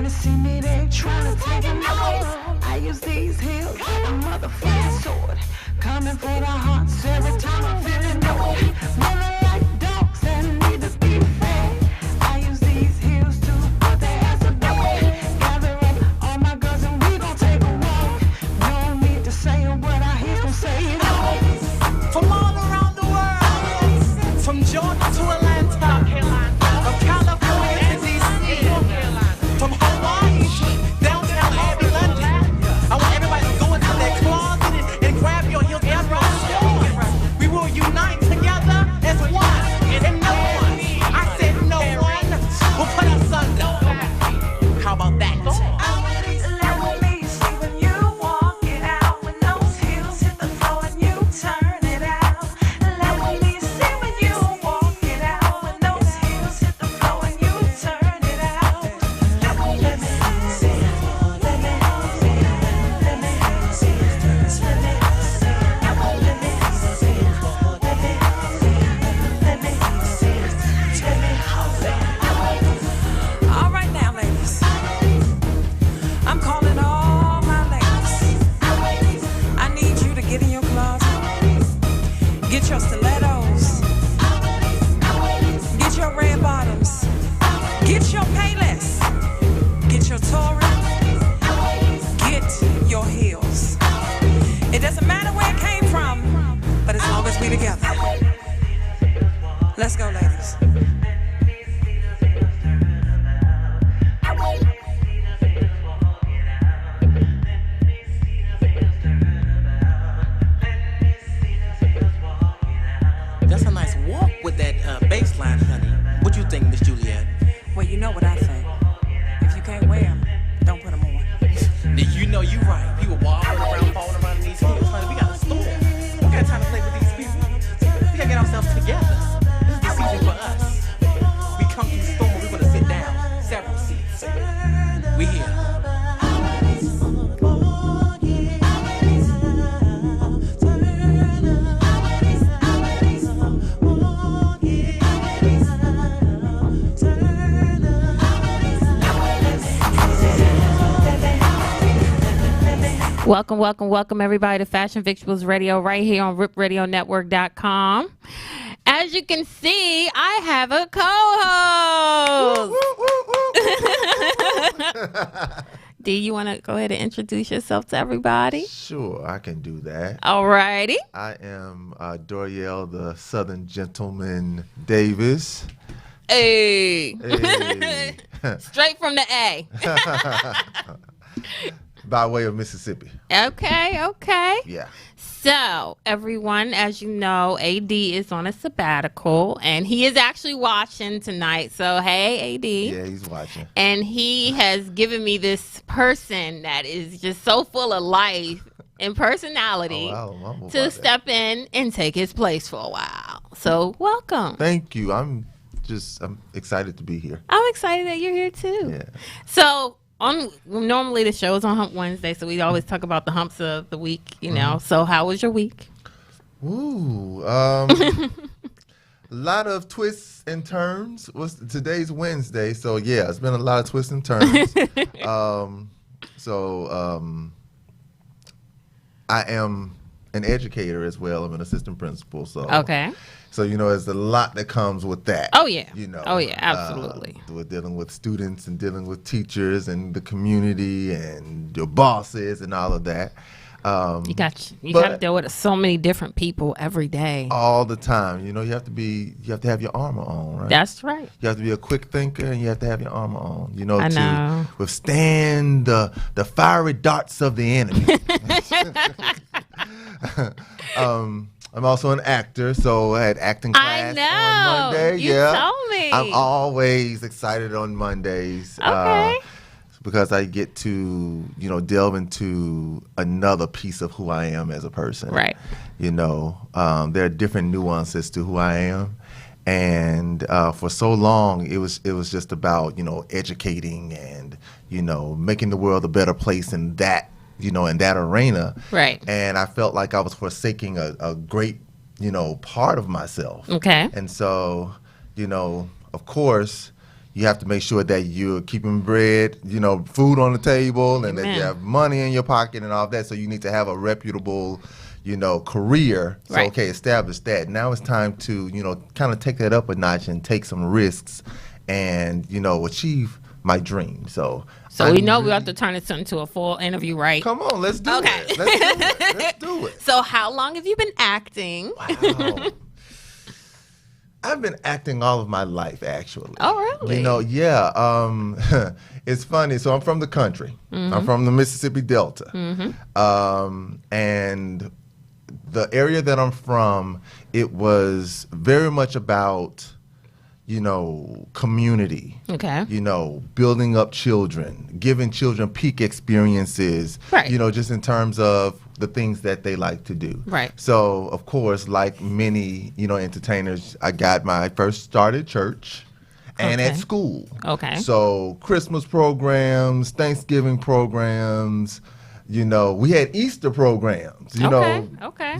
to see me, they trying to take it off. I use these heels, a motherfucking sword. Coming for the hearts every time I'm feeling bored. Running like dogs that need to be fed. I use these heels to put their ass to bed. Gather up all my girls and we gon' take a walk. No need to say a word, I hear gon' say it all. From all around the world, from Georgia to Atlanta, from California to DC, from Hawaii to downtown Abbey, London. I want everybody to go into their closet and grab your heels and run. We will unite together as one, and no one, I said no one, will put us under. How about that? Get your stilettos, get your red bottoms, get your payless, get your Tory, get your heels. It doesn't matter where it came from, but as long as we together. Let's go, ladies. That's a nice walk with that bass line, honey. What you think, Miss Juliet? Well, you know what I think. If you can't wear them, don't put them on. You know you right. People wobbling around, falling around in these heels, honey. We got a storm. We got time to play with these people. We gotta get ourselves together. This is the season for us. We come through the storm, we're gonna sit down. Several seats. We here. Welcome everybody to Fashion Victuals Radio right here on ripradionetwork.com. As you can see, I have a co-host. D, you want to go ahead and introduce yourself to everybody? Sure, I can do that. All righty. I am Doriel, the Southern Gentleman Davis. Hey. Hey. Straight from the A. By way of Mississippi. Okay. Yeah. So, everyone, as you know, AD is on a sabbatical, and he is actually watching tonight. So, hey, AD. Yeah, he's watching. And he has given me this person that is just so full of life and personality to step in and take his place for a while. So, welcome. Thank you. I'm excited to be here. I'm excited that you're here, too. Yeah. So, normally the show is on Hump Wednesday, so we always talk about the humps of the week, you know. Mm-hmm. So how was your week? Ooh, a lot of twists and turns. Today's Wednesday, so yeah, it's been a lot of twists and turns. I am an educator as well. I'm an assistant principal, so okay. So, there's a lot that comes with that. Oh, yeah. Oh, yeah, absolutely. We're dealing with students and dealing with teachers and the community and your bosses and all of that. You got to deal with so many different people every day. All the time. You have to have your armor on, right? That's right. You have to be a quick thinker and you have to have your armor on, I know. to withstand the fiery darts of the enemy. I'm also an actor, so I had acting class on Monday. You told me. I'm always excited on Mondays. Okay. Because I get to, delve into another piece of who I am as a person. Right. There are different nuances to who I am. And for so long, it was just about, educating and, making the world a better place in that in that arena. Right. And I felt like I was forsaking a great, part of myself. Okay. And so, of course, you have to make sure that you're keeping bread, food on the table, and that you have money in your pocket and all that. So you need to have a reputable, career. So, okay, establish that. Now it's time to, kind of take that up a notch and take some risks and, achieve my dream. So we know we have to turn this into a full interview, right? Come on, let's do it. Let's do it. So how long have you been acting? Wow. I've been acting all of my life, actually. Oh, really? Yeah. It's funny. So I'm from the country. I'm from the Mississippi Delta. And the area that I'm from, it was very much about, community. Okay. Building up children, giving children peak experiences, right. Just in terms of the things that they like to do. Right. So, of course, like many, entertainers, I first started church and at school. Okay. So, Christmas programs, Thanksgiving programs, we had Easter programs, Okay.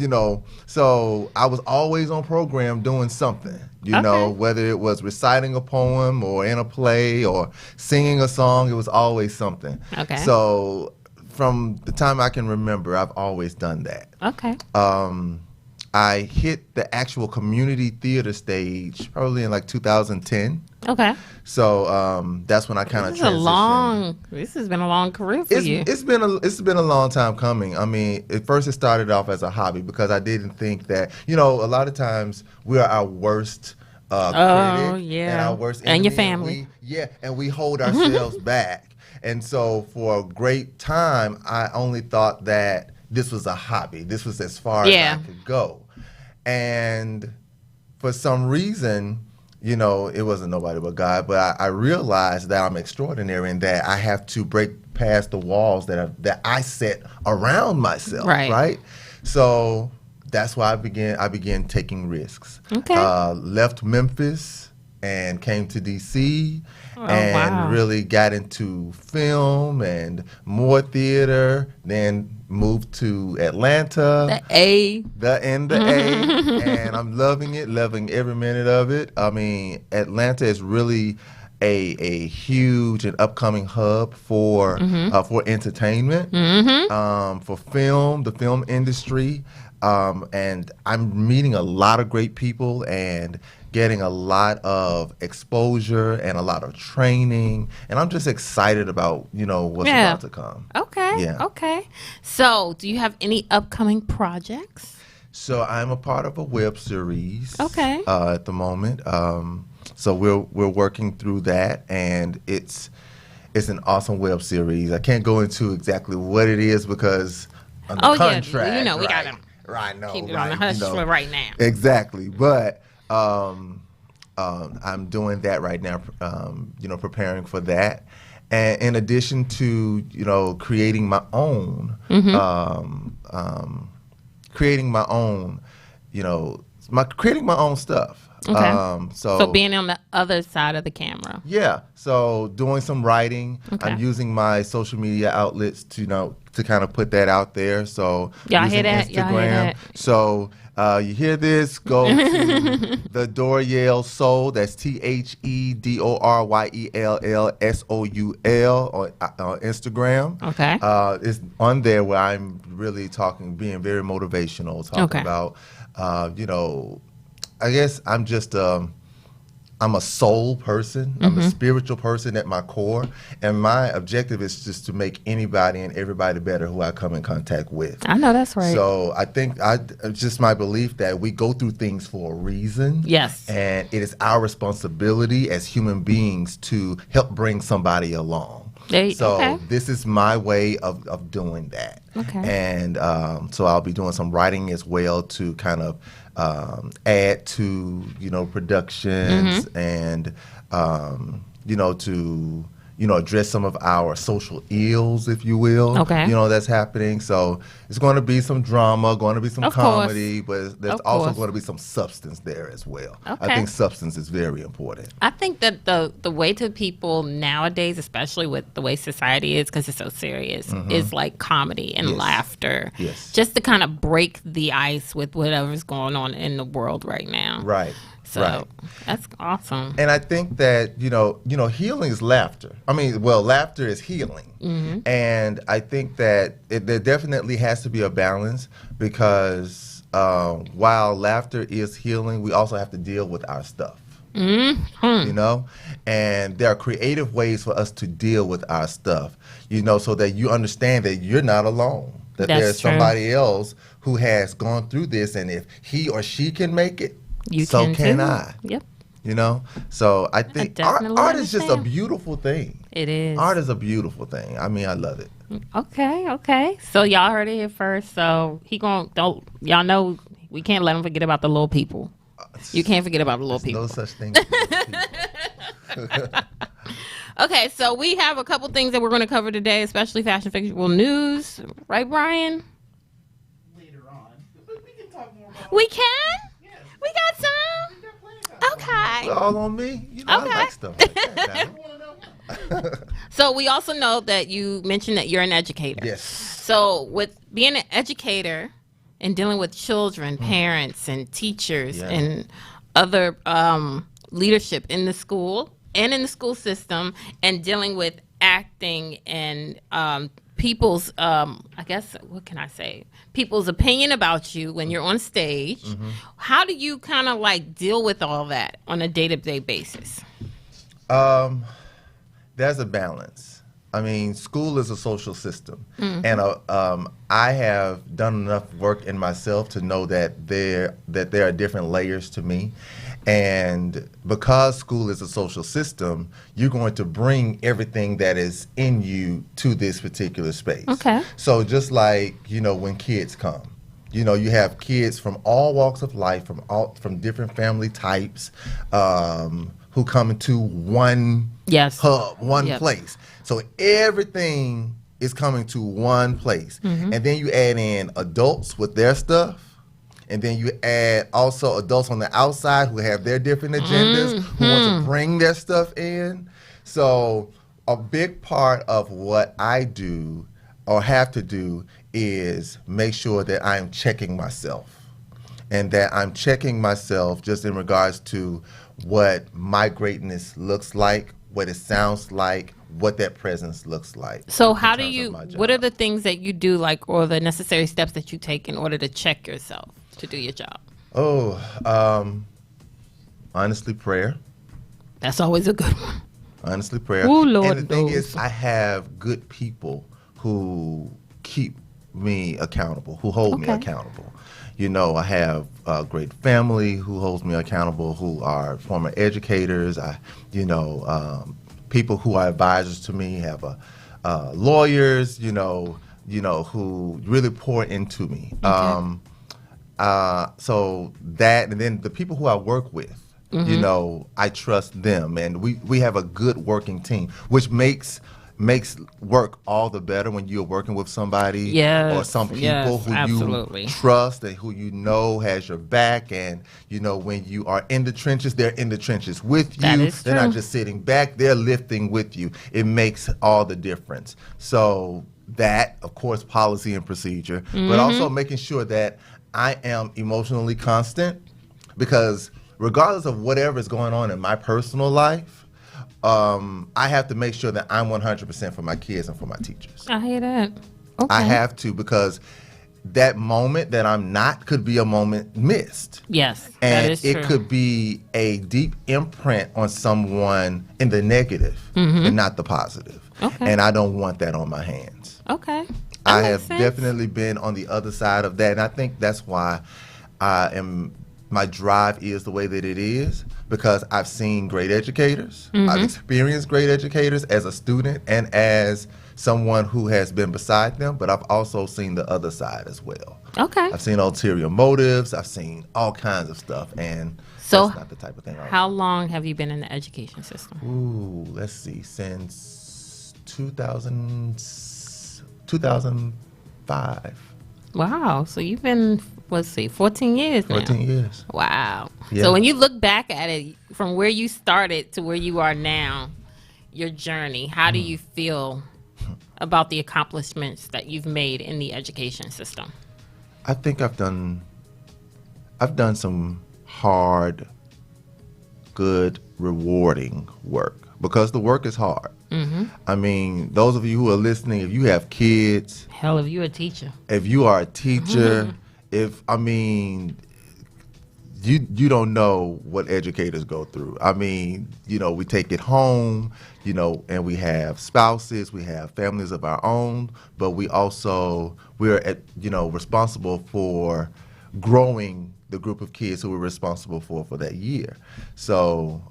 So I was always on program doing something, whether it was reciting a poem or in a play or singing a song, it was always something. Okay. So from the time I can remember, I've always done that. Okay. I hit the actual community theater stage probably in like 2010. Okay. So that's when I kind of transitioned. This has been a long career for you. It's been a long time coming. I mean, at first it started off as a hobby because I didn't think that, a lot of times we are our worst critic and our worst enemy. And your family. And we hold ourselves back. And so for a great time, I only thought that this was a hobby. This was as far as I could go. And for some reason, it wasn't nobody but God, but I realized that I'm extraordinary and that I have to break past the walls that I set around myself. Right. So that's why I began taking risks. Okay. Left Memphis and came to DC really got into film and more theater, then moved to Atlanta. The A. And I'm loving it, loving every minute of it. I mean, Atlanta is really a huge and upcoming hub for entertainment, for film, the film industry. And I'm meeting a lot of great people and getting a lot of exposure and a lot of training. And I'm just excited about, what's about to come. Okay. Yeah. Okay. So do you have any upcoming projects? So I'm a part of a web series. Okay. At the moment. So we're working through that, and it's an awesome web series. I can't go into exactly what it is because under contract. Yeah. We gotta keep it on the hush for right now. Exactly, but I'm doing that right now. Preparing for that, and in addition to creating my own, creating my own stuff. Okay. So being on the other side of the camera. Yeah. So doing some writing. Okay. I'm using my social media outlets to kind of put that out there. So y'all hear that? Instagram. So you hear this? Go to the Doriel Soul. That's TheDoryelSoul on Instagram. Okay. It's on there where I'm really being very motivational, talking about I guess I'm just I'm a soul person. I'm a spiritual person at my core, and my objective is just to make anybody and everybody better who I come in contact with. I know that's right. So I think it's just my belief that we go through things for a reason. Yes. And it is our responsibility as human beings to help bring somebody along. This is my way of doing that. Okay. And so I'll be doing some writing as well to kind of add to productions and to address some of our social ills, if you will. Okay. That's happening. So it's going to be some drama, going to be some comedy, but there's also going to be some substance there as well. Okay. I think substance is very important. I think that the way to people nowadays, especially with the way society is, because it's so serious, is like comedy and laughter. Yes. Just to kind of break the ice with whatever's going on in the world right now. Right. So that's awesome. And I think that, healing is laughter. I mean, well, laughter is healing. Mm-hmm. And I think that there definitely has to be a balance because while laughter is healing, we also have to deal with our stuff. Mm-hmm. And there are creative ways for us to deal with our stuff, so that you understand that you're not alone, that there's somebody else who has gone through this. And if he or she can make it, so can I. Yep. So I think art is just a beautiful thing. It is. Art is a beautiful thing. I mean, I love it. Okay. So y'all heard it here first. So y'all know we can't let him forget about the little people. You can't forget about the little people. No such thing as little people. Okay, so we have a couple things that we're going to cover today, especially fashion fictional news. Right, Brian? Later on. We can talk more about We can? Yes. We got some? We got plenty of time. Okay. All on me. I like stuff like that. So we also know that you mentioned that you're an educator. Yes. So with being an educator and dealing with children, parents, and teachers, and other leadership in the school and in the school system, and dealing with acting and people's, I guess, what can I say? People's opinion about you when you're on stage. How do you kind of like deal with all that on a day-to-day basis? There's a balance. I mean, school is a social system, and I have done enough work in myself to know that there are different layers to me, and because school is a social system, you're going to bring everything that is in you to this particular space. Okay. So just like when kids come. You have kids from all walks of life, from different family types, who come into one hub, one place. So everything is coming to one place. And then you add in adults with their stuff. And then you add also adults on the outside who have their different agendas, who want to bring their stuff in. So a big part of what I do or have to do is make sure that I'm checking myself, and that I'm checking myself just in regards to what my greatness looks like, what it sounds like, what that presence looks like. So how do you, what are the things that you do, like, or the necessary steps that you take in order to check yourself to do your job? Honestly, prayer. That's always a good one. Honestly, prayer. Ooh, Lord, and the thing is, I have good people who keep me accountable, who hold me accountable. I have a great family who holds me accountable, who are former educators. People who are advisors to me, have lawyers, who really pour into me. So that, and then the people who I work with, I trust them, and we have a good working team, which makes work all the better when you're working with somebody or some people who you trust and who has your back. And when you are in the trenches, they're in the trenches with you. They're not just sitting back, they're lifting with you. It makes all the difference. So that, of course, policy and procedure, but also making sure that I am emotionally constant, because regardless of whatever is going on in my personal life, I have to make sure that I'm 100% for my kids and for my teachers. I hear that. Okay. I have to, because that moment that I'm not could be a moment missed. Yes, and that is true. it could be a deep imprint on someone in the negative and not the positive. Okay. And I don't want that on my hands. Okay. I have definitely been on the other side of that, and I think that's why my drive is the way that it is, because I've seen great educators. I've experienced great educators as a student and as someone who has been beside them, but I've also seen the other side as well. Okay. I've seen ulterior motives. I've seen all kinds of stuff, and that's not the type of thing I want. How long have you been in the education system? Ooh, let's see, since 2005. Wow. So you've been, 14 years now. 14 years. Wow. Yeah. So when you look back at it, from where you started to where you are now, your journey, how do you feel about the accomplishments that you've made in the education system? I think I've done some hard good, rewarding work because the work is hard. I mean, those of you who are listening, if you have kids, Hell, if you're a teacher. if you are a teacher, you don't know what educators go through. I mean, we take it home, and we have spouses, we have families of our own, but we're responsible for growing the group of kids who we're responsible for that year. So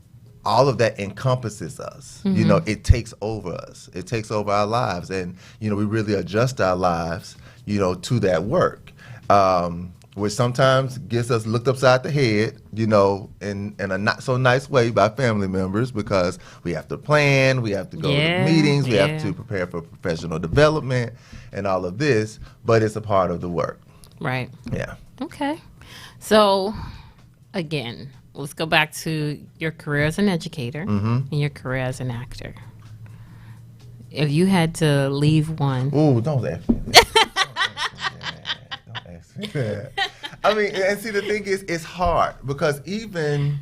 all of that encompasses us. It takes over us. It takes over our lives, and we really adjust our lives, to that work. Which sometimes gets us looked upside the head, in a not so nice way by family members because we have to plan, we have to go to meetings, we have to prepare for professional development and all of this, but it's a part of the work. Right. Yeah. Okay. So, again, let's go back to your career as an educator and your career as an actor. If you had to leave one. Ooh, don't ask me that. Don't ask me that. I mean, and see, the thing is, it's hard because even,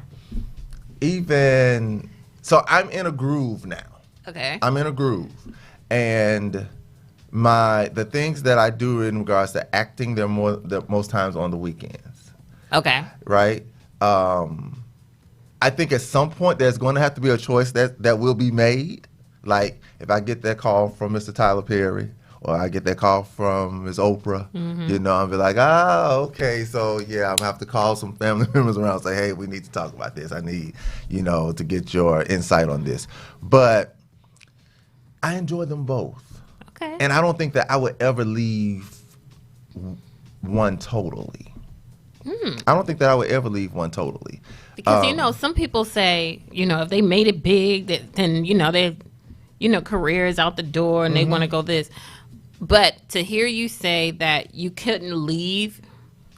so I'm in a groove now. Okay. I'm in a groove. And the things that I do in regards to acting, they're most times on the weekends. Okay. Right? I think at some point there's going to have to be a choice that will be made. Like if I get that call from Mr. Tyler Perry or I get that call from Ms. Oprah, I'll be like, okay, so yeah, I'm going to have to call some family members around and say, hey, we need to talk about this. I need, to get your insight on this. But I enjoy them both. Okay. And I don't think that I would ever leave one totally. I don't think that I would ever leave one totally. Because, some people say, if they made it big, then, they, careers out the door and they want to go this. But to hear you say that you couldn't leave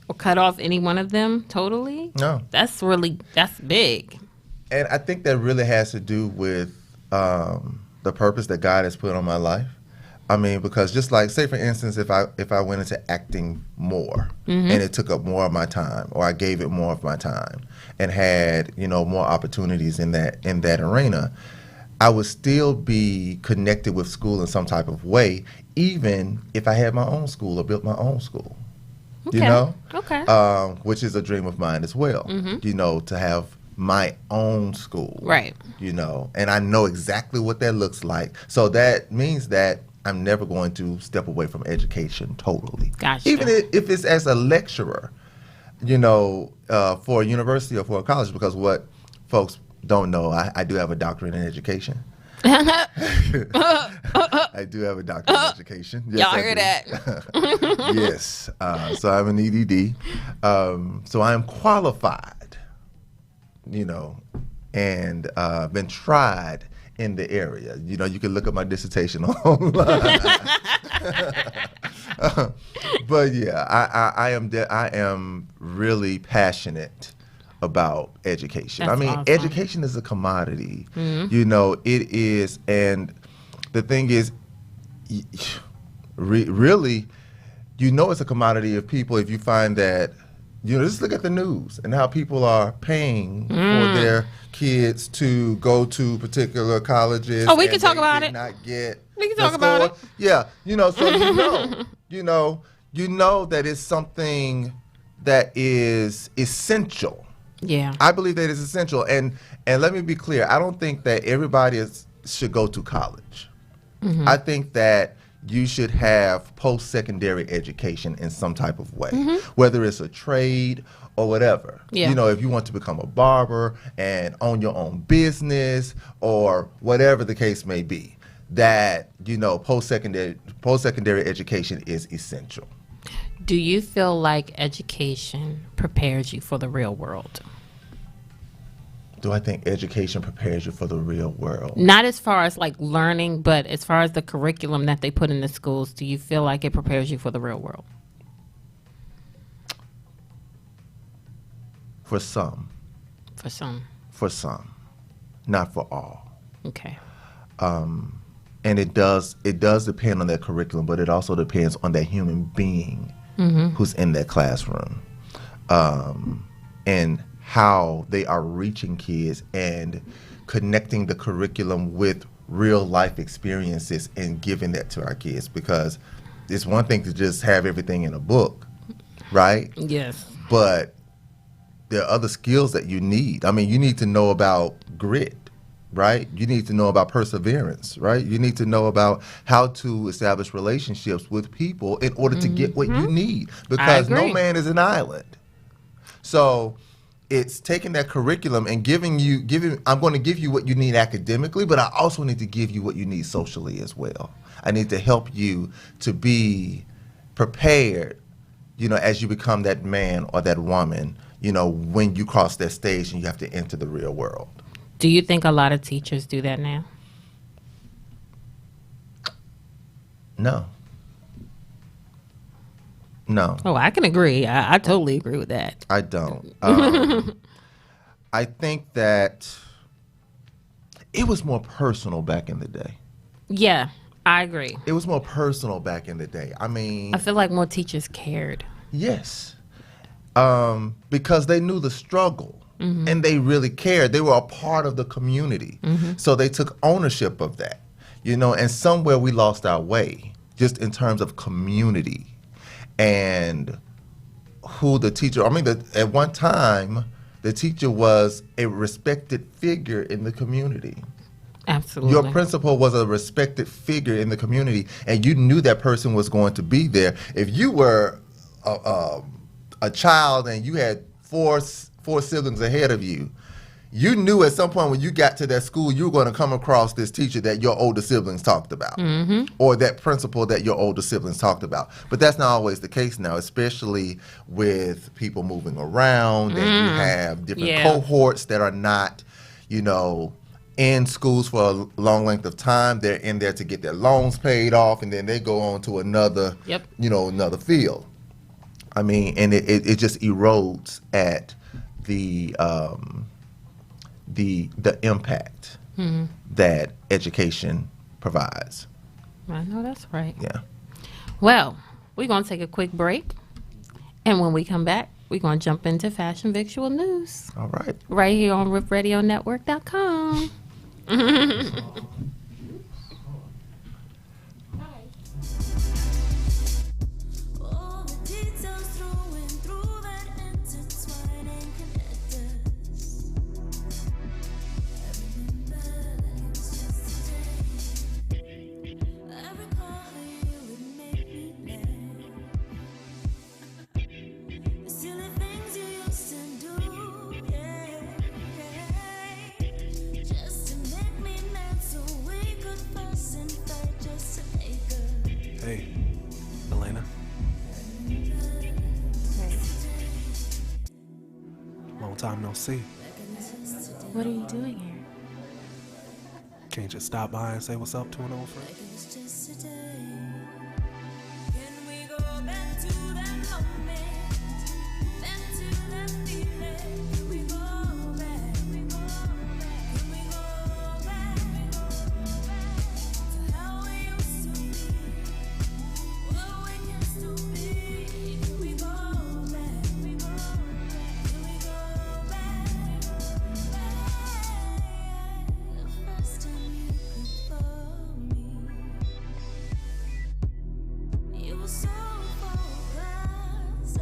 or cut off any one of them totally, no, that's big. And I think that really has to do with the purpose that God has put on my life. I mean, because just like, say for instance, if I went into acting more and it took up more of my time, or I gave it more of my time and had, more opportunities in that arena, I would still be connected with school in some type of way, even if I had my own school or built my own school. Okay. Okay. Which is a dream of mine as well, to have my own school. Right. And I know exactly what that looks like. So that means that I'm never going to step away from education totally. Gotcha. Even if it's as a lecturer, for a university or for a college, because what folks don't know, I do have a doctorate in education. I do have a doctorate in education. Yes, Y'all hear that? Yes. So I'm an EDD. So I am qualified, and been tried in the area. You can look up my dissertation online. But yeah, I am really passionate about education. That's awesome. Education is a commodity. It is, and the thing is, really, it's a commodity of people if you find that, just look at the news and how people are paying for their kids to go to particular colleges. Oh, we can talk about it. We can talk about it. Yeah, so you know that it's something that is essential. Yeah, I believe that it's essential, and let me be clear. I don't think that everybody should go to college. I think that you should have post-secondary education in some type of way, whether it's a trade or whatever. Yeah. If you want to become a barber and own your own business or whatever the case may be, that post-secondary education is essential. Do you feel like education prepares you for the real world? Do I think education prepares you for the real world? Not as far as like learning, but as far as the curriculum that they put in the schools, do you feel like it prepares you for the real world? For some. For some. For some. Not for all. Okay. And it does depend on that curriculum, but it also depends on that human being who's in that classroom. And how they are reaching kids and connecting the curriculum with real life experiences and giving that to our kids, because it's one thing to just have everything in a book, right? Yes. But there are other skills that you need. I mean, you need to know about grit, right? You need to know about perseverance, right? You need to know about how to establish relationships with people in order to get what you need, because no agree. man is an island. So it's taking that curriculum and giving I'm going to give you what you need academically, but I also need to give you what you need socially as well. I need to help you to be prepared, as you become that man or that woman, when you cross that stage and you have to enter the real world. Do you think a lot of teachers do that now? No. No, Oh, I can agree. I totally agree with that. I don't. I think that it was more personal back in the day. Yeah, I agree. It was more personal back in the day. I mean, I feel like more teachers cared. yes, because they knew the struggle and they really cared. They were a part of the community, so they took ownership of that. And somewhere we lost our way, just in terms of community and who the teacher. I mean, at one time, the teacher was a respected figure in the community. Absolutely. Your principal was a respected figure in the community, and you knew that person was going to be there. If you were a child and you had four siblings ahead of you, you knew at some point when you got to that school, you were going to come across this teacher that your older siblings talked about, or that principal that your older siblings talked about. But that's not always the case now, especially with people moving around, and you have different cohorts that are not, in schools for a long length of time. They're in there to get their loans paid off, and then they go on to another, another field. I mean, and it just erodes at the impact that education provides. I know that's right. Yeah. Well, we're going to take a quick break. And when we come back, we're going to jump into fashion victual news. All right. Right here on RipRadioNetwork.com. All the details flowing through that intertwine and connect us. I remember it was yesterday. I recall how you would make me laugh. The silly things you used to do, just to make me mad, so we could fuss and fight just to make up. Hey, Elena. Long time no see. What are you doing here? Can't just stop by and say what's up to an old friend? It was just today. Can we go back to that moment? Back to that feeling? Can we go back? Can we go back? To how we used to be? What we can still be? Can we go back? Can we go back? The first time you could love me, you were so focused.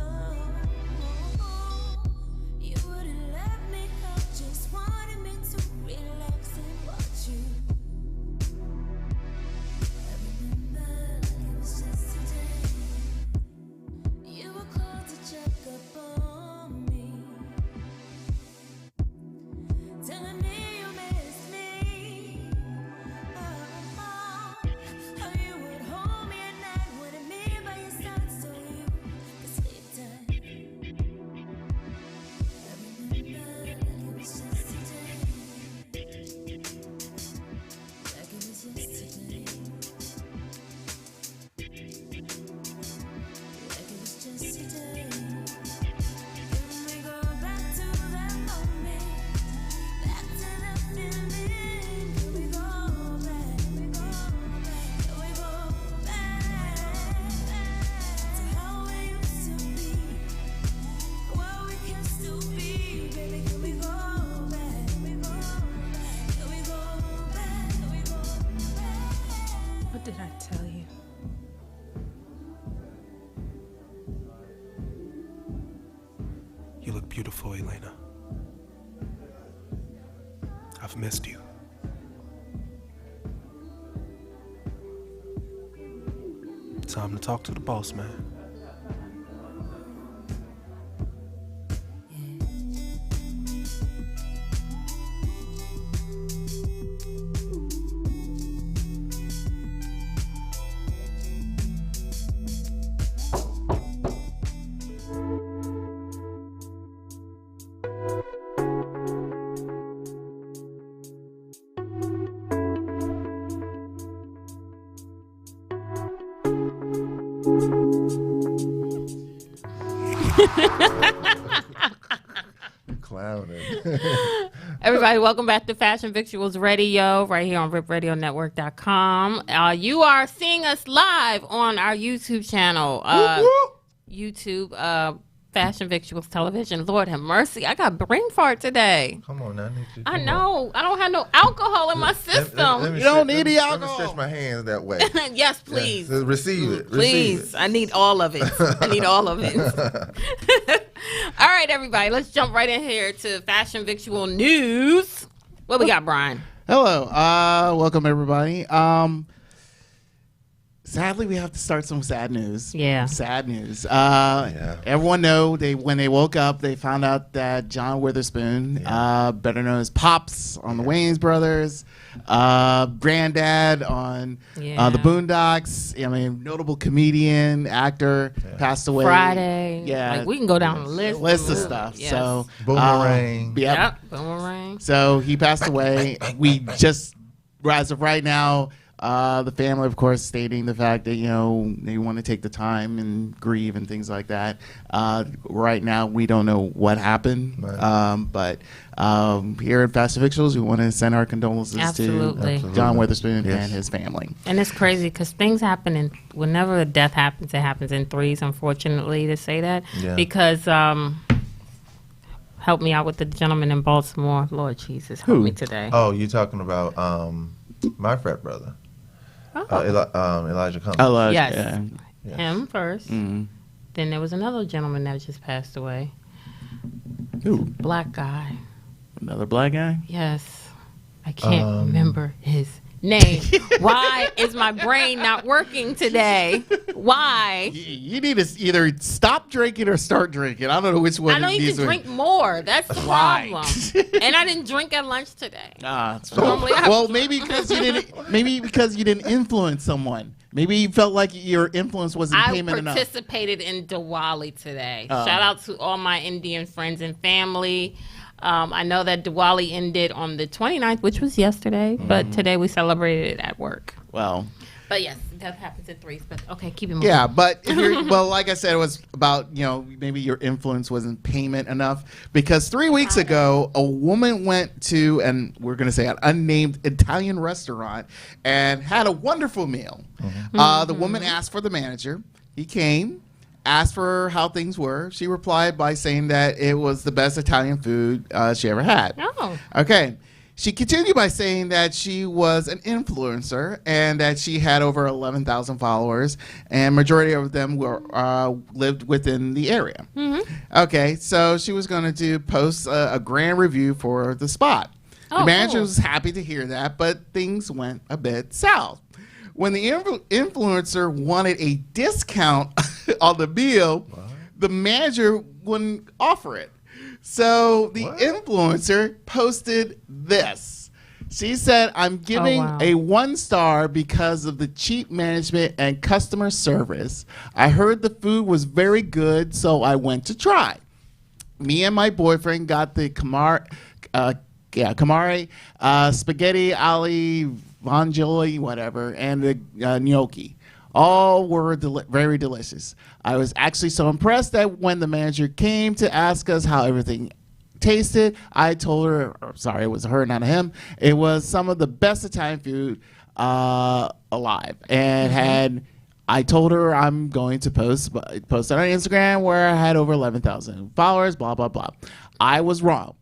look beautiful, Elena. I've missed you. Time to talk to the boss man. Clowning. Everybody, welcome back to Fashion Victuals Radio, right here on ripradionetwork.com. You are seeing us live on our YouTube channel. YouTube, Fashion Victuals Television. Lord have mercy. I got brain fart today. Come on now. I know. I don't have no alcohol in my system. Let me You don't need the Let me alcohol. stretch my hands that way. Yes, please. Yeah, so receive it. Please. Receive I need all of it. I need all of it. All right, everybody. Let's jump right in here to Fashion Victual News. What we got, Brian? Hello, welcome everybody. Sadly, we have to start some sad news. Yeah. Sad news. Everyone know when they woke up, they found out that John Witherspoon, better known as Pops on the Wayans Brothers, Granddad on the Boondocks. I mean, notable comedian, actor, passed away. Friday. Yeah. Like, we can go down the list. List of stuff. Yes. So Boomerang. Yep. Boomerang. So he passed away. We just, as of right now, the family, of course, stating the fact that, they want to take the time and grieve and things like that. Right now, we don't know what happened. Right. But here at Fashion Victuals, we want to send our condolences Absolutely. to John Witherspoon Yes. and his family. And it's crazy because things happen, and whenever a death happens, it happens in threes, unfortunately, to say that. Yeah. Because, help me out with the gentleman in Baltimore. Lord Jesus, help me today. Oh, you're talking about my frat brother, Elijah Cummings. Yes. Yeah. Yeah. Him first. Mhm. Then there was another gentleman that just passed away. Who? Black guy. Another black guy? Yes. I can't remember his name. Why is my brain not working today? Why? You need to either stop drinking or start drinking. I don't know which one. I know you these can are. drink more. That's the Why? problem. And I didn't drink at lunch today. Normally I- Well, maybe because you didn't. Maybe because you didn't influence someone. Maybe you felt like your influence wasn't I payment enough. participated in Diwali today. Shout out to all my Indian friends and family. I know that Diwali ended on the 29th, which was yesterday, but today we celebrated it at work. Well, But yes, that happens at threes. But okay, keep it moving. yeah, but if you're, well, like I said, it was about, maybe your influence wasn't payment enough, because 3 weeks ago, a woman went to, and we're going to say an unnamed Italian restaurant, and had a wonderful meal. The woman asked for the manager. He came, asked for how things were. She replied by saying that it was the best Italian food she ever had. Oh. Okay. She continued by saying that she was an influencer and that she had over 11,000 followers, and majority of them were lived within the area. Okay, so she was going to post a grand review for the spot. Oh, the manager cool. was happy to hear that, but things went a bit south. When the influencer wanted a discount on the meal, the manager wouldn't offer it. So the influencer posted this. She said, "I'm giving a 1 star because of the cheap management and customer service. I heard the food was very good, so I went to try. Me and my boyfriend got the Camare spaghetti ali vongole, whatever, and the gnocchi. All were very delicious. I was actually so impressed that when the manager came to ask us how everything tasted, I told her, sorry, it was her, not him, it was some of the best Italian food alive. And I told her I'm going to post it on Instagram where I had over 11,000 followers, blah, blah, blah. I was wrong.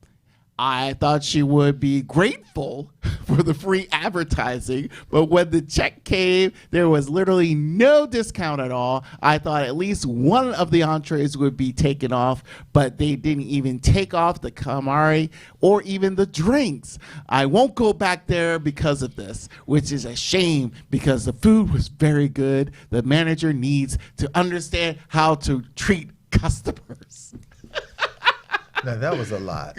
I thought she would be grateful for the free advertising, but when the check came, there was literally no discount at all. I thought at least one of the entrees would be taken off, but they didn't even take off the calamari or even the drinks. I won't go back there because of this, which is a shame because the food was very good. The manager needs to understand how to treat customers. Now, that was a lot.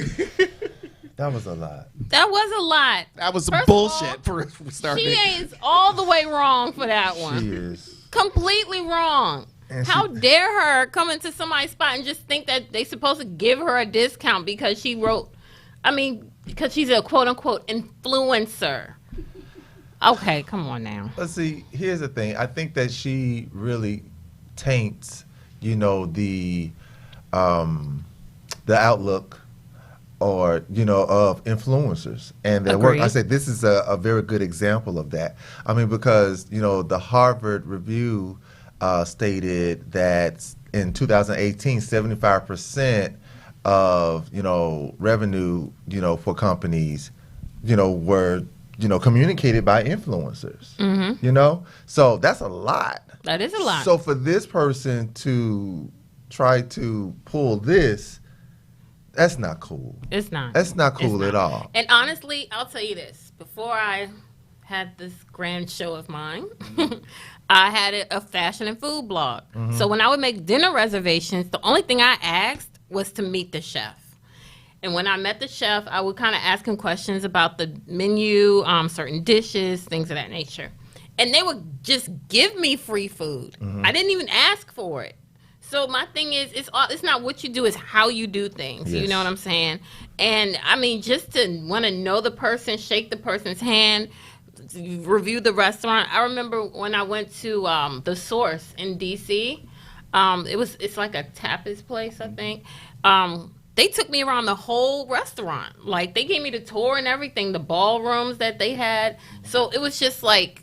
That was a lot. That was a lot. That was some First of bullshit all, for starting. She is all the way wrong for that one. She is. Completely wrong. And How dare her come into somebody's spot and just think that they supposed to give her a discount because she wrote, because she's a quote unquote influencer. Okay, come on now. But see, here's the thing. I think that she really taints, the outlook or, of influencers and their work. Agreed. I said this is a very good example of that. Because, the Harvard Review stated that in 2018, 75% of, revenue, for companies, were, communicated by influencers, So that's a lot. That is a lot. So for this person to try to pull this, that's not cool. It's not. That's not cool It's at all. And honestly, I'll tell you this. Before I had this grand show of mine, I had a fashion and food blog. So when I would make dinner reservations, the only thing I asked was to meet the chef. And when I met the chef, I would kind of ask him questions about the menu, certain dishes, things of that nature. And they would just give me free food. I didn't even ask for it. So my thing is, it's not what you do, it's how you do things. Yes. You know what I'm saying? And just to want to know the person, shake the person's hand, review the restaurant. I remember when I went to The Source in DC. It's like a tapas place, I think. They took me around the whole restaurant. Like, they gave me the tour and everything, the ballrooms that they had. So it was just like,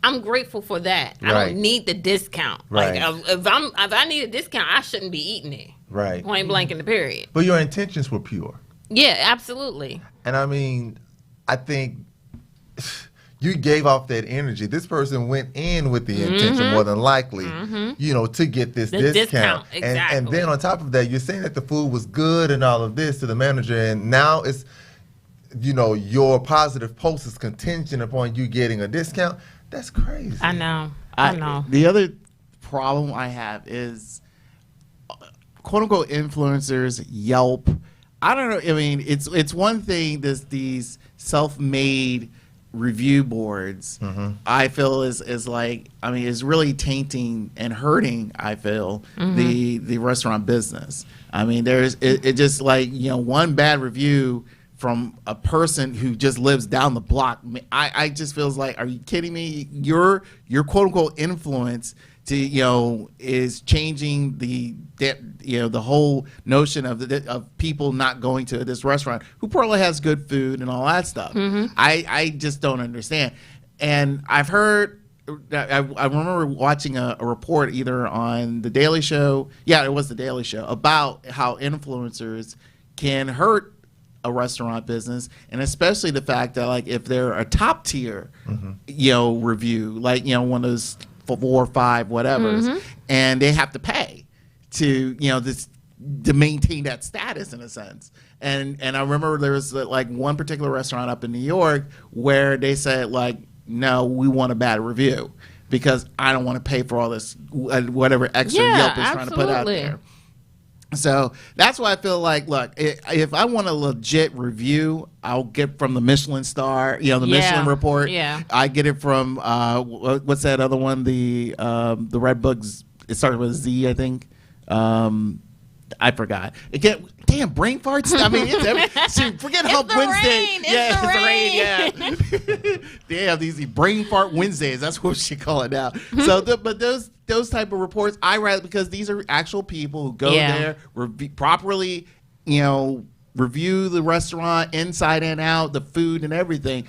I'm grateful for that. I Right. don't need the discount. Right. Like, if I need a discount, I shouldn't be eating it. Right. Point blank in the period. But your intentions were pure. Yeah, absolutely. And I think you gave off that energy. This person went in with the intention, more than likely, to get this The discount. discount, And exactly. then on top of that, you're saying that the food was good and all of this to the manager, and now it's, your positive post is contingent upon you getting a discount. That's crazy. I know. I know. The other problem I have is quote unquote influencers, Yelp. I don't know. It's one thing these self-made review boards. I feel is like is really tainting and hurting. I feel the restaurant business. It just like one bad review from a person who just lives down the block. I just feels like, are you kidding me? Your quote unquote influence to is changing the whole notion of people not going to this restaurant who probably has good food and all that stuff. I just don't understand. And I've heard. I remember watching a report either on the Daily Show. Yeah, it was the Daily Show about how influencers can hurt a restaurant business, and especially the fact that like if they're a top tier review, like one of those 4 or 5 whatevers, and they have to pay to to maintain that status in a sense. And I remember there was like one particular restaurant up in New York where they said like, no, we want a bad review because I don't want to pay for all this whatever extra Yelp is trying to put out there. So that's why I feel like, look, if I want a legit review, I'll get from the Michelin star, the Michelin report. Yeah. I get it from what's that other one? The Red Books. It started with a Z, I think. I forgot. Again, damn brain farts. Forget Hump Wednesday. It's the rain. Damn, these brain fart Wednesdays. That's what we should call it now. So, but those type of reports, I rather, because these are actual people who go there, properly, review the restaurant inside and out, the food and everything.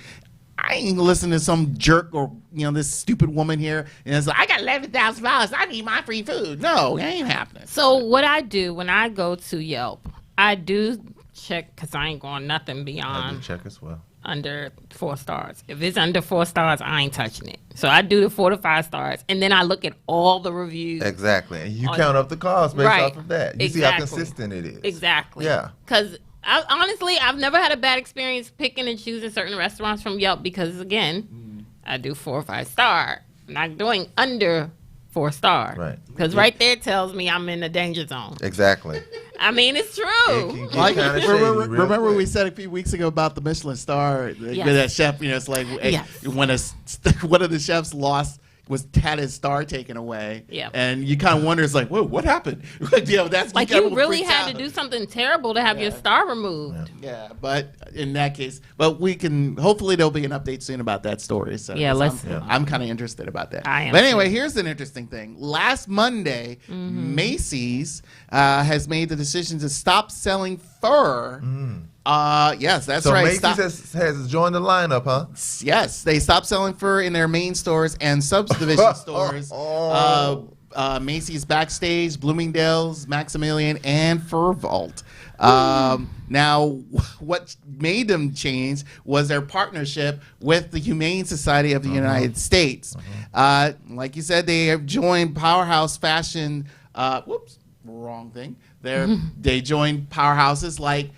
I ain't listening to some jerk or this stupid woman here and it's like, I got $11,000. I need my free food. No, it ain't happening. So what I do when I go to Yelp, I do check because I ain't going nothing I do beyond check as well. under 4 stars. If it's under 4 stars, I ain't touching it. So I do the 4 to 5 stars, and then I look at all the reviews. Exactly, and you count up the costs based Right. off of that. You see how consistent it is. Exactly. Yeah. Because honestly, I've never had a bad experience picking and choosing certain restaurants from Yelp because, again, I do 4 or 5 star. I'm not doing under 4 star. Right. Because right there tells me I'm in the danger zone. Exactly. I mean, it's It true. can get Like, kinda shady real remember quick. we said a few weeks ago about the Michelin star, Yes. that chef, it's like Yes. when one of the chefs had his star taken away. Yeah. And you kind of wonder, it's like, whoa, what happened? That's Like, you really had to do something terrible to have your star removed. Yeah, but in that case, hopefully there'll be an update soon about that story. So Yeah, I'm kind of interested about that. I am But anyway, too. here's an interesting thing. Last Monday, Mm-hmm. Macy's has made the decision to stop selling fur. Yes, that's So right. Macy's has joined the lineup, huh? Yes, they stopped selling fur in their main stores and subdivision stores. Macy's Backstage, Bloomingdale's, Maximilian, and Fur Vault. Now, what made them change was their partnership with the Humane Society of the United States. Like you said, they have joined Powerhouse Fashion. Wrong thing. They joined powerhouses like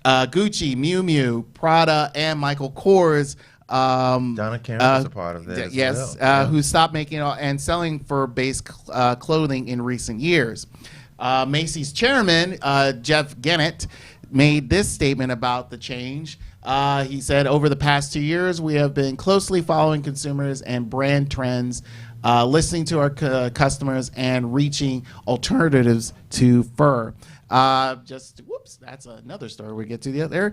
Gucci, Miu Miu, Prada, and Michael Kors. Donna Karan was a part of that. As Yes, well. who stopped making and selling fur-based clothing in recent years. Macy's chairman, Jeff Gennett, made this statement about the change. He said, over the past 2 years, we have been closely following consumers and brand trends, listening to our customers, and reaching alternatives to fur. That's another story we get to the other.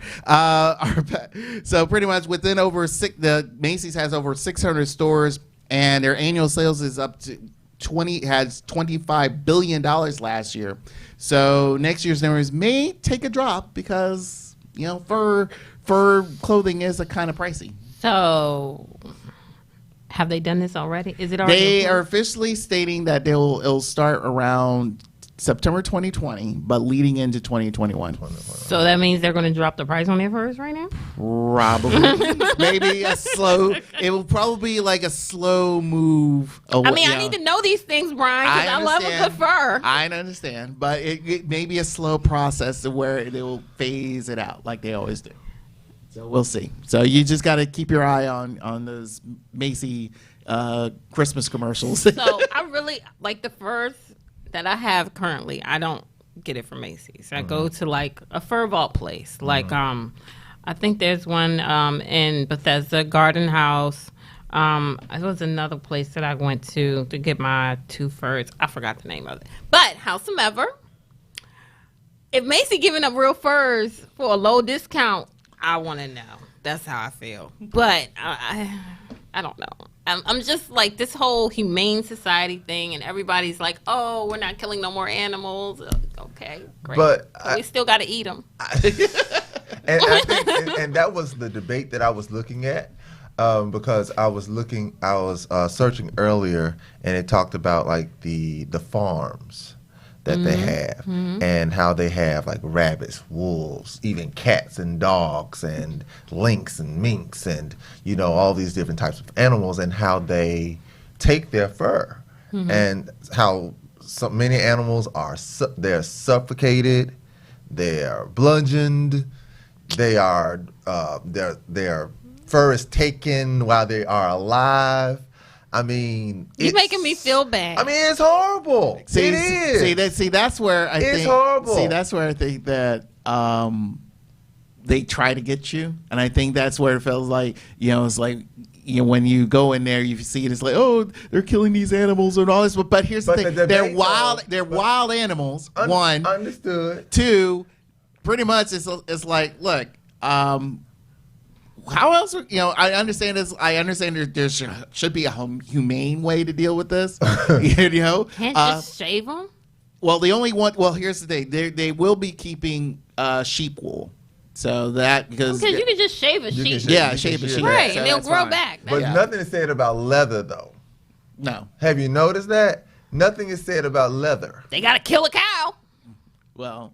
So pretty much within the Macy's has over 600 stores, and their annual sales is up to $25 billion last year. So next year's numbers may take a drop because fur clothing is a kind of pricey. So, have they done this already? Is it already? They are officially stating that it'll start around September 2020, but leading into 2021. So that means they're going to drop the price on their furs right now? Probably. Maybe it will probably be like a slow move. I mean, I need to know these things, Brian, because I love a good fur. I understand, but it may be a slow process where they will phase it out like they always do. So we'll see. So you just got to keep your eye on those Macy Christmas commercials. So I really like the furs that I have currently. I don't get it from Macy's. I go to like a fur vault place. Like I think there's one in Bethesda Garden House. There was another place that I went to get my 2 furs. I forgot the name of it. But howsoever, if Macy giving up real furs for a low discount, I want to know. That's how I feel. But I don't know. I'm just like this whole Humane Society thing, and everybody's like, "Oh, we're not killing no more animals." Okay, great. But we still got to eat them. And I think, and that was the debate that I was looking at, because I was searching earlier, and it talked about like the farms that they have, and how they have like rabbits, wolves, even cats and dogs, and lynx and minks, and all these different types of animals, and how they take their fur, and how so many animals they're suffocated, they're bludgeoned, their fur is taken while they are alive. I mean, You're making me feel bad. I mean, it's horrible. It is. That's where I think. It's horrible. See, that's where I think that they try to get you, and I think that's where it feels like it's like when you go in there, you see it. It's like, oh, they're killing these animals and all this. But here's the thing: they're wild. They're wild animals. One, understood. Two, pretty much it's like, look. How else? I understand this. I understand there should be a humane way to deal with this. Can't just shave them. Well, the only one. Well, here's the thing. They will be keeping sheep wool, so that because you can just shave a sheep. Shave a sheep, right? so And they'll that's grow fine. back. But nothing is said about leather, though. No. Have you noticed that? Nothing is said about leather. They gotta kill a cow. Well,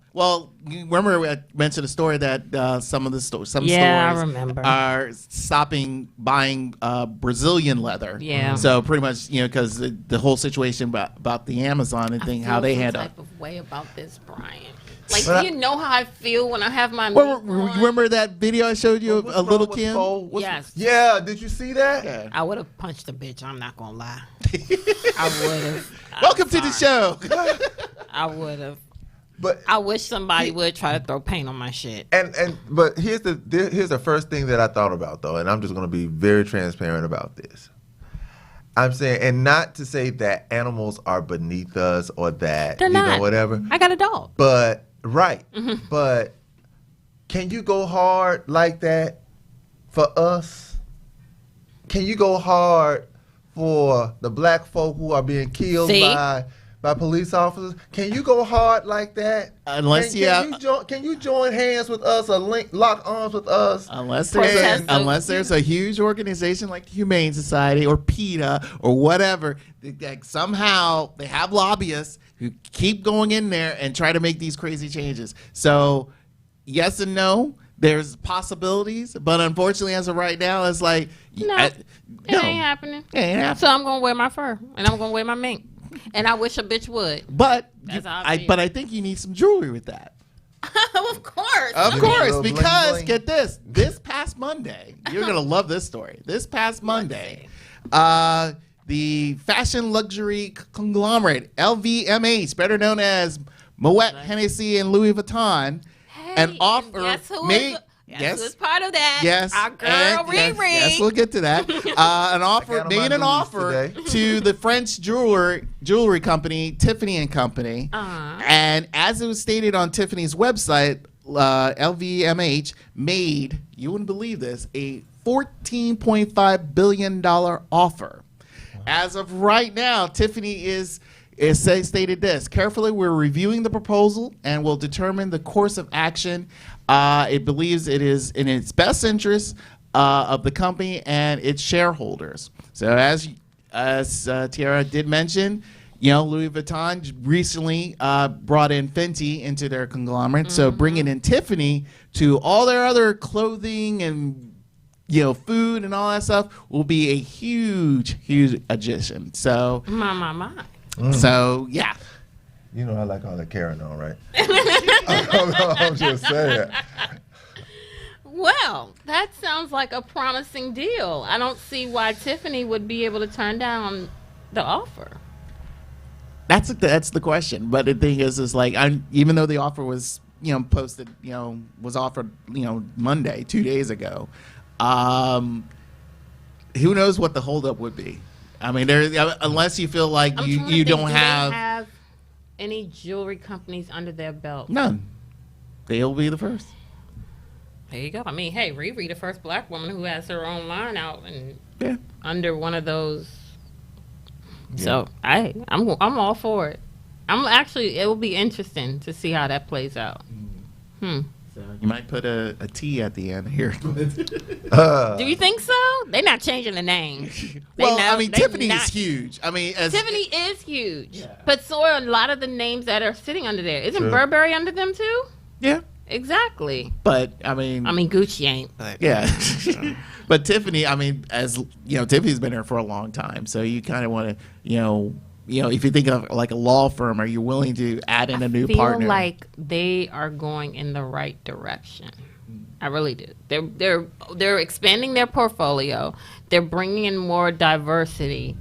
you remember I mentioned a story that some stores I remember. are stopping buying Brazilian leather. Yeah. So pretty much, because the whole situation about the Amazon and thing, how they handle. type of way about this, Brian. Like, do you know how I feel when I have my Well, meat on? remember that video I showed you of a little Kim? Yes. Yeah, did you see that? Yeah. I would have punched the bitch. I'm not gonna lie. I would have. Welcome to the show. I would have. But I wish somebody would try to throw paint on my shit. but here's the first thing that I thought about though, and I'm just going to be very transparent about this. I'm saying, and not to say that animals are beneath us or that They're not. whatever. I got a dog. But but can you go hard like that for us? Can you go hard for the black folk who are being killed See? by police officers? Can you go hard like that? Unless can you join hands with us or lock arms with us? Unless there's a huge organization like the Humane Society or PETA or whatever, that somehow they have lobbyists who keep going in there and try to make these crazy changes. So yes and no. There's possibilities, but unfortunately, as of right now, it's like No, it ain't happening. It ain't happening. So I'm gonna wear my fur and I'm gonna wear my mink, and I wish a bitch would. But That's how I feel. I think you need some jewelry with that. Of course. Of Yeah. course, Little bling because bling. get this past Monday, you're gonna love this story. This past Monday, the fashion luxury conglomerate LVMH, better known as Moet, Hennessy, and Louis Vuitton, an offer made. Yes, who's part of that? Yes, Our girl and Riri. yes, we'll get to that. An offer made an offer to the French jewelry company Tiffany and Company, and as it was stated on Tiffany's website, LVMH made, you wouldn't believe this, a $14.5 billion offer. As of right now, Tiffany stated this: carefully, we're reviewing the proposal and will determine the course of action. It believes it is in its best interest of the company and its shareholders. So as Tiara did mention, Louis Vuitton recently brought in Fenty into their conglomerate. Mm-hmm. So bringing in Tiffany to all their other clothing and food and all that stuff will be a huge addition. So My. So yeah. You know I like all that carrying on, right? I'm just saying. Well, that sounds like a promising deal. I don't see why Tiffany would be able to turn down the offer. That's the question. But the thing is like, even though the offer was posted, was offered Monday, 2 days ago, who knows what the holdup would be? I mean, unless you feel like you don't have any jewelry companies under their belt. None. They'll be the first. There you go. I mean, hey, Riri, the first black woman who has her own line out and under one of those. Yeah. So I'm all for it. It will be interesting to see how that plays out. So you might put a T at the end here. Do you think so? They're not changing the name. Tiffany is huge. Tiffany is huge. Yeah. But so are a lot of the names that are sitting under there. Isn't Burberry under them too? Yeah. Exactly. But Gucci ain't. But. Yeah. But Tiffany, Tiffany's been here for a long time. So you kind of want to, if you think of like a law firm, are you willing to add in a new partner? I feel like they are going in the right direction. I really do. They're expanding their portfolio. They're bringing in more diversity,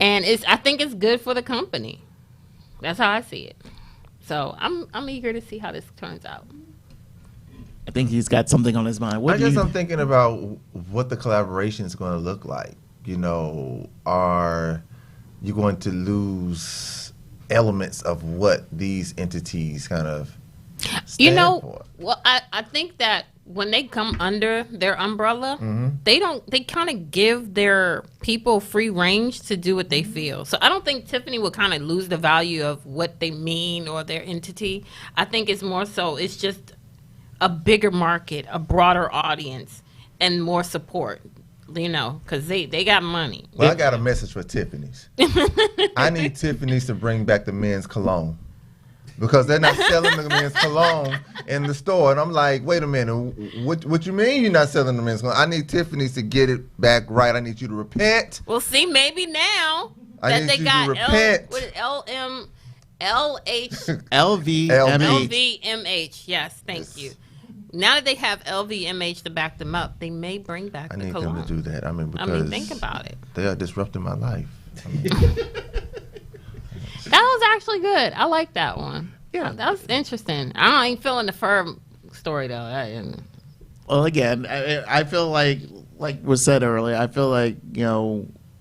and I think it's good for the company. That's how I see it. So I'm eager to see how this turns out. I think he's got something on his mind. I'm thinking about what the collaboration is going to look like. Are you going to lose elements of what these entities kind of stand for? Well, I think that when they come under their umbrella, they kind of give their people free range to do what they feel. So I don't think Tiffany will kind of lose the value of what they mean or their entity. I think it's more so it's just a bigger market, a broader audience, and more support. Because they got money. Well, I got a message for Tiffany's. I need Tiffany's to bring back the men's cologne. because they're not selling the men's cologne in the store. And I'm like, wait a minute, what you mean you're not selling the men's cologne? I need Tiffany's to get it back right. I need you to repent. Well, see, maybe now I that need they you to got repent. LVMH. LVMH. Yes, thank you. Now that they have LVMH to back them up, they may bring back I the need cologne. them to do that. I mean, because think about it. They are disrupting my life. I mean, That was actually good. I like that one. Yeah. That was interesting. I ain't feeling the fur story, though. Well, again, I feel like was said earlier, I feel like,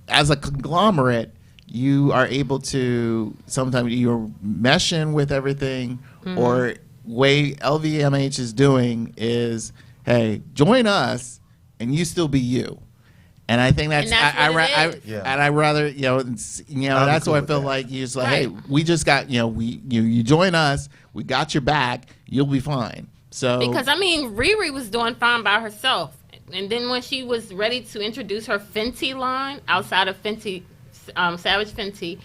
as a conglomerate, you are able to, sometimes you're meshing with everything, or way LVMH is doing is, hey, join us and you still be you. And I think that's, And that's I rather, that's why I feel like you just like, hey, we just got, you join us, we got your back, you'll be fine. So Because, Riri was doing fine by herself. And then when she was ready to introduce her Fenty line outside of Fenty, Savage Fenty,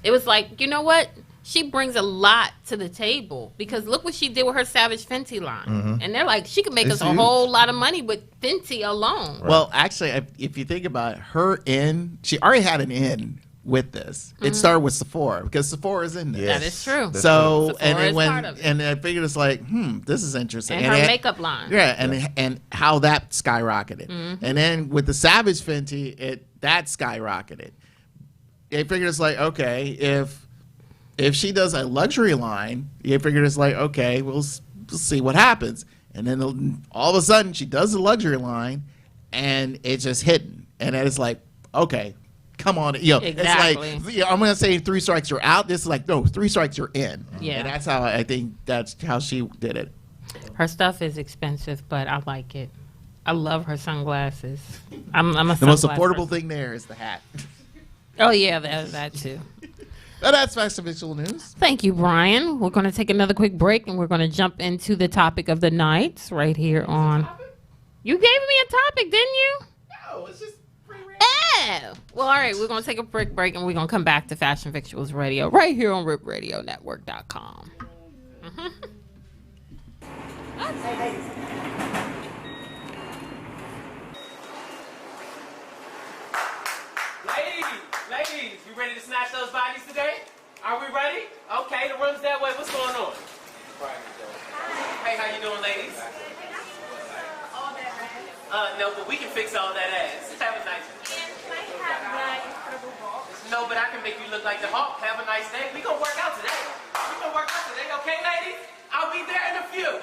it was like, you know what? She brings a lot to the table because look what she did with her Savage Fenty line. And they're like, she could make us a whole lot of money with Fenty alone. Right. Well, actually, if you think about it, she already had an in with this. It started with Sephora because Sephora is in this. That is true. So, Sephora is part of it. and I figured it's like, this is interesting. And her makeup line. Yeah, and how that skyrocketed. And then with the Savage Fenty, that skyrocketed. I figured it's like, okay, if she does a luxury line, you figured it's like, okay, we'll see what happens. And then all of a sudden, she does the luxury line, and it's just hidden. And then it's like, okay, come on. Exactly. It's like, I'm going to say 3 strikes, you're out. This is like, no, 3 strikes, you're in. Yeah. And that's how I think that's how she did it. Her stuff is expensive, but I like it. I love her sunglasses. I'm a The most sunglass affordable person. thing there is the hat. Oh, yeah, that too. That's Fashion Visual News. Thank you, Brian. We're going to take another quick break, and we're going to jump into the topic of the night right here on... You gave me a topic, didn't you? No, it's just Oh! Well, all right, we're going to take a quick break, and we're going to come back to Fashion Victuals Radio right here on RipRadioNetwork.com. Ladies, you ready to snatch those bodies today? Are we ready? Okay, the room's that way. What's going on? Hey, how you doing, ladies? No, but we can fix all that ass. Have a nice day. No, but I can make you look like the Hulk. Have a nice day. We gonna work out today. Okay, ladies? I'll be there in a few.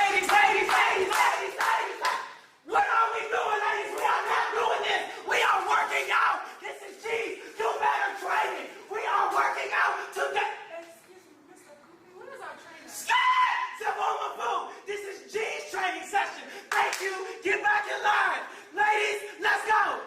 Ladies! What are we doing, ladies? We are not doing this. We are working out. This is G. You better train it. We are working out today. Excuse me, Mr. Cookie. What is our training? This is G's training session. Thank you. Get back in line. Ladies, let's go.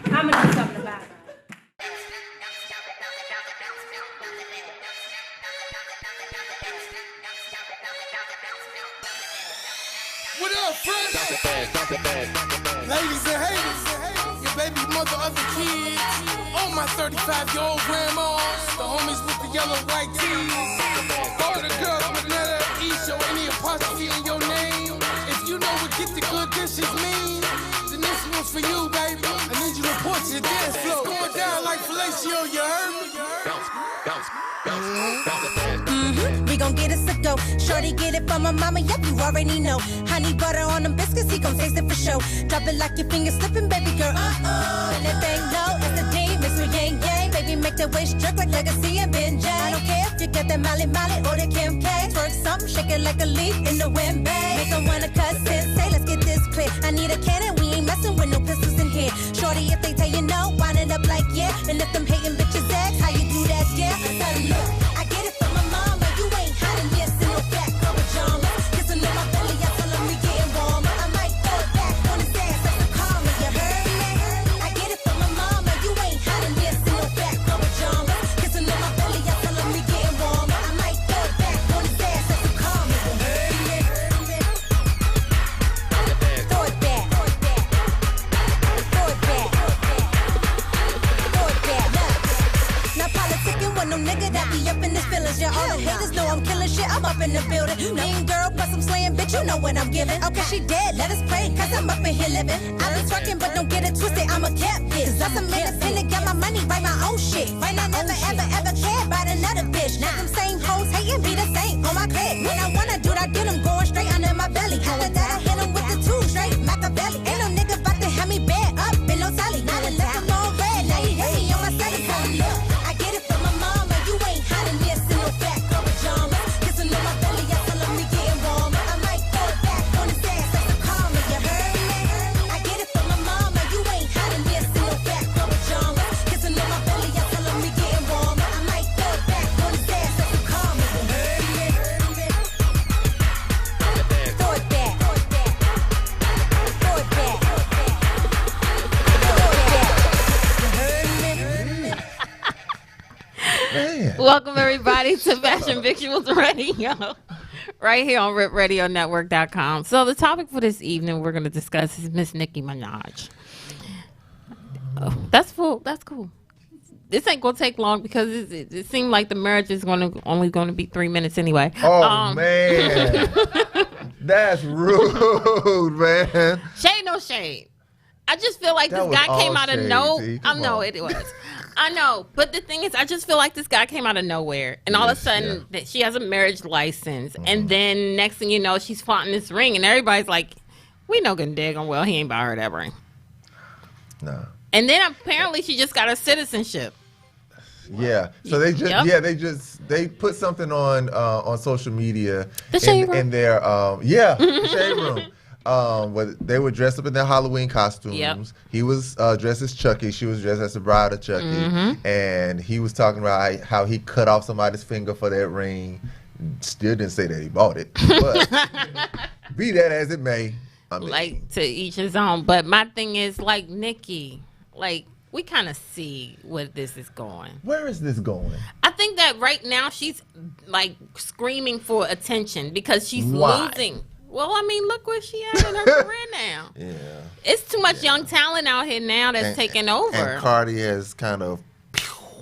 I'm gonna do something about it. What up, friends? Ladies and haters, your baby mother of the kids, all my 35-year-old grandmas, the homies with the yellow white tees, all the girls with letter East or any apostrophe in your name. If you know what get the good dishes mean, then this one's for you, baby. I need you to report to the dance floor. It's going down like fellatio, you heard me? We gon' get us a go. Shorty get it from my mama, yep, you already know. Honey butter on them biscuits, he gon' taste it for sure. Drop it like your fingers slipping, baby girl. And that thing low, it's the D, mix with yang yang. Baby, make that waist jerk like Legacy and Ben J. I don't care if you got that Molly Molly or the Kim K. Twerk something, shake it like a leaf in the wind, babe. Make 'em wanna cuss and say, let's get this clear. I need a cannon, we ain't messing with no pistols in here. Shorty, if they tell you no, wind it up like yeah. And if them hating bitches ask how you do that, yeah. Tell 'em look, I get it from my mama. You ain't hot in this in no fat girl pajamas. Kissing on my belly, I tell him we getting warmer. I might throw it back on his ass like a karma. You heard me? I get it from my mama. You ain't hot in this in no fat girl pajamas. want no nigga that be up in his feelings. Yeah, all the haters know I'm killing shit. I'm up in the building. Mean girl, plus I'm slaying, bitch. You know what I'm giving. Okay, she dead. Let us pray, cause I'm up in here living. I be twerking, but don't get it twisted. I'm a cat bitch. Cause I'm independent, got my money, write my own shit. Right now, never ever cared about another bitch. Now them same hoes hating be the same on my clip. When I wanna do that, get them going straight under my belly. After that, I hit them with the two straight Machiavelli. Ain't no nigga about to have me bad up in no telly. Now I left them on red, now he hit me on my celly phone. Look, I get it from my mama, you ain't hiding this in no fat girl pajamas. Kissing on my belly, I tell him we getting warmer. I might throw it back on his ass, that's the karma, you heard me? I get it from my mama, you ain't hiding this in no fat girl pajamas. Kissing on my belly, I tell him we getting warmer. I might throw it back on his ass, that's the karma, you heard me? Throw it back. Throw it back. Throw it back. Man. Welcome everybody to Fashion Victuals Radio, right here on RipRadioNetwork.com. So the topic for this evening we're going to discuss is Miss Nicki Minaj. Oh, that's cool. That's cool. This ain't gonna take long because it seemed like the marriage is only going to be 3 minutes anyway. Oh man, that's rude, man. Shade, no shade. I just feel like That this was guy came all out of shade, no. T. I Come know on. it was. I know, but the thing is, I just feel like this guy came out of nowhere, and all of a Yes, sudden yeah. that she has a marriage license, and then next thing you know, she's flaunting this ring, and everybody's like, "We know good and daggone well he ain't buy her that ring." No. And then apparently she just got her citizenship. Yeah. So they just Yep. they put something on social media The shade room. in their the shade room. Where they were dressed up in their Halloween costumes. Yep. He was dressed as Chucky. She was dressed as the bride of Chucky. And he was talking about how he cut off somebody's finger for that ring. Still didn't say that he bought it. But be that as it may. I mean, Like, to each his own. But my thing is, like, Nikki, like, we kind of see where this is going. where is this going? I think that right now she's like screaming for attention because she's Why? losing. Well, I mean, look where she at in her career now. Yeah. It's too much young talent out here now that's taking over. And Cardi has kind of,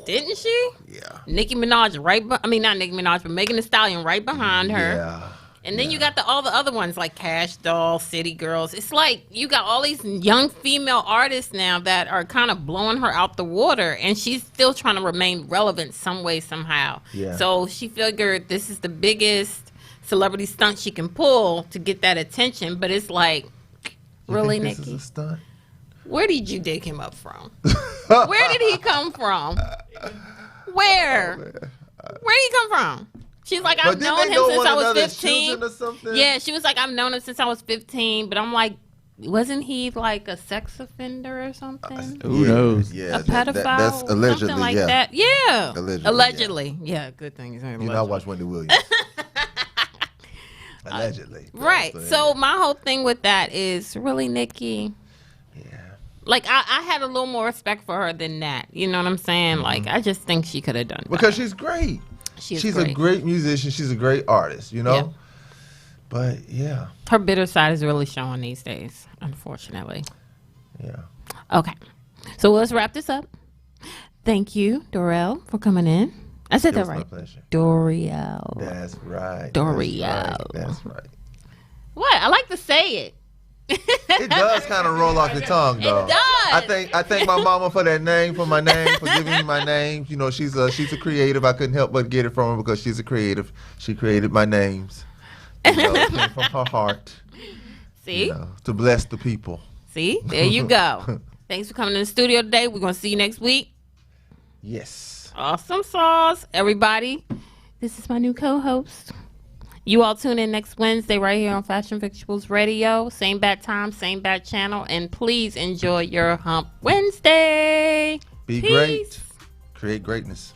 Didn't she? yeah. Nicki Minaj not Nicki Minaj, but Megan Thee Stallion right behind her. Yeah. And then you got all the other ones like Cash Doll, City Girls. It's like you got all these young female artists now that are kind of blowing her out the water, and she's still trying to remain relevant some way, somehow. Yeah. So she figured this is the biggest celebrity stunt she can pull to get that attention. But it's like, You really, think this Nikki? is a stunt? Where did you dig him up from? Where did he come from? Where? Where did he come from? She's like, But I've didn't known they him go since one I was another's 15. children or something? Yeah, she was like, I've known him since I was 15. But I'm like, wasn't he like a sex offender or something? Who knows? Yeah, A pedophile? that's allegedly, something like yeah. that. Yeah. Allegedly, Yeah, good thing. You know, I watch Wendy Williams. Allegedly. Right. So my whole thing with that is really, Nikki. Yeah. Like I had a little more respect for her than that. You know what I'm saying? Like I just think she could have done better. Because she's great. She's a great musician. She's a great artist, you know? Yeah. But, yeah. Her bitter side is really showing these days, unfortunately. Yeah. Okay. So let's wrap this up. Thank you, Dorel, for coming in. I said It that was my right. pleasure. Doriel. That's right. Doriel. That's right. What? I like to say it. It does kind of roll off your tongue, though. It does. I thank my mama for that name, for my name, for giving me my name. You know, she's a creative. I couldn't help but get it from her because she's a creative. She created my names. You know, it came from her heart. See? You know, to bless the people. See? There you go. Thanks for coming to the studio today. We're going to see you next week. Yes. Awesome sauce. Everybody, this is my new co-host. You all tune in next Wednesday right here on Fashion Victuals Radio. Same bad time, same bad channel. And please enjoy your Hump Wednesday. Be Peace. great. Create greatness.